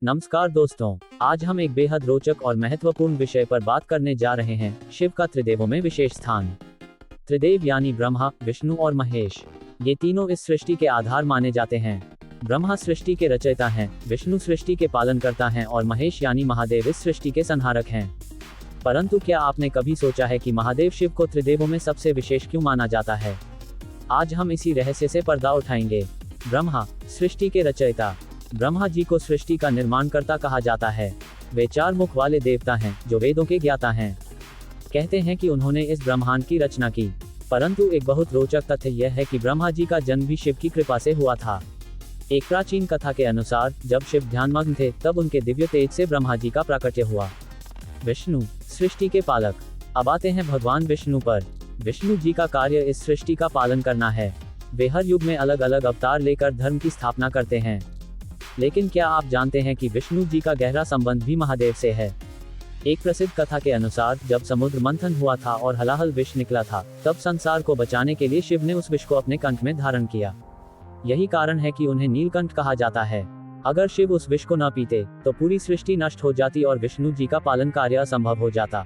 नमस्कार दोस्तों, आज हम एक बेहद रोचक और महत्वपूर्ण विषय पर बात करने जा रहे हैं, शिव का त्रिदेवों में विशेष स्थान। त्रिदेव यानी ब्रह्मा, विष्णु और महेश, ये तीनों इस सृष्टि के आधार माने जाते हैं। ब्रह्मा सृष्टि के रचयिता हैं, विष्णु सृष्टि के पालनकर्ता हैं और महेश यानी महादेव इस सृष्टि के संहारक हैं। परंतु क्या आपने कभी सोचा है कि महादेव शिव को त्रिदेवों में सबसे विशेष क्यों माना जाता है? आज हम इसी रहस्य से पर्दा उठाएंगे। ब्रह्मा, सृष्टि के रचयिता। ब्रह्मा जी को सृष्टि का निर्माणकर्ता कहा जाता है। वे 4 मुख वाले देवता हैं, जो वेदों के ज्ञाता हैं। कहते हैं कि उन्होंने इस ब्रह्मांड की रचना की। परंतु एक बहुत रोचक तथ्य यह है कि ब्रह्मा जी का जन्म भी शिव की कृपा से हुआ था। एक प्राचीन कथा के अनुसार जब शिव ध्यानमग्न थे, तब उनके दिव्य तेज से ब्रह्मा जी का प्राकट्य हुआ। विष्णु, सृष्टि के पालक। अब आते हैं भगवान विष्णु पर। विष्णु जी का कार्य इस सृष्टि का पालन करना है। वे हर युग में अलग अलग अवतार लेकर धर्म की स्थापना करते हैं। लेकिन क्या आप जानते हैं कि विष्णु जी का गहरा संबंध भी महादेव से है? एक प्रसिद्ध कथा के अनुसार जब समुद्र मंथन हुआ था और हलाहल विष निकला था, तब संसार को बचाने के लिए शिव ने उस विष को अपने कंठ में धारण किया। यही कारण है कि उन्हें नीलकंठ कहा जाता है। अगर शिव उस विष को न पीते तो पूरी सृष्टि नष्ट हो जाती और विष्णु जी का पालन कार्य असंभव हो जाता।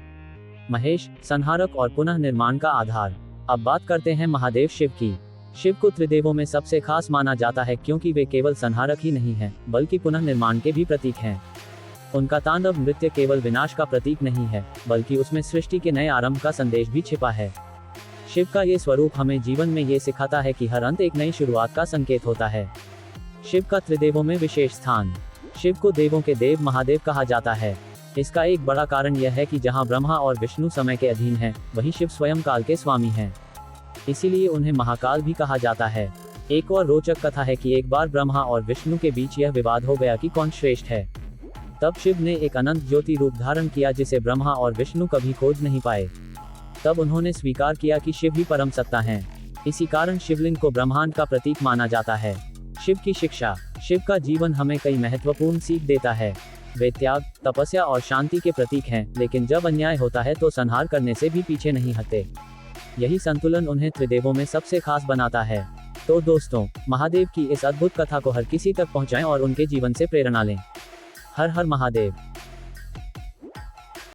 महेश, संहारक और पुनः निर्माण का आधार। अब बात करते हैं महादेव शिव की। शिव को त्रिदेवों में सबसे खास माना जाता है क्योंकि वे केवल संहारक ही नहीं हैं, बल्कि पुनः निर्माण के भी प्रतीक हैं। उनका तांडव नृत्य केवल विनाश का प्रतीक नहीं है, बल्कि उसमें सृष्टि के नए आरंभ का संदेश भी छिपा है। शिव का ये स्वरूप हमें जीवन में ये सिखाता है कि हर अंत एक नई शुरुआत का संकेत होता है। शिव का त्रिदेवों में विशेष स्थान। शिव को देवों के देव महादेव कहा जाता है। इसका एक बड़ा कारण यह है कि जहां ब्रह्मा और विष्णु समय के अधीन हैं, वहीं शिव स्वयं काल के स्वामी हैं। इसीलिए उन्हें महाकाल भी कहा जाता है। एक और रोचक कथा है कि एक बार ब्रह्मा और विष्णु के बीच यह विवाद हो गया कि कौन श्रेष्ठ है। तब शिव ने एक अनंत ज्योति रूप धारण किया जिसे ब्रह्मा और विष्णु कभी खोज नहीं पाए। तब उन्होंने स्वीकार किया कि शिव ही परम सत्ता हैं। इसी कारण शिवलिंग को ब्रह्मांड का प्रतीक माना जाता है। शिव की शिक्षा। शिव का जीवन हमें कई महत्वपूर्ण सीख देता है। वे त्याग, तपस्या और शांति के प्रतीक हैं, लेकिन जब अन्याय होता है तो संहार करने से भी पीछे नहीं हटते। यही संतुलन उन्हें त्रिदेवों में सबसे खास बनाता है। तो दोस्तों, महादेव की इस अद्भुत कथा को हर किसी तक पहुंचाएं और उनके जीवन से प्रेरणा लें। हर हर महादेव।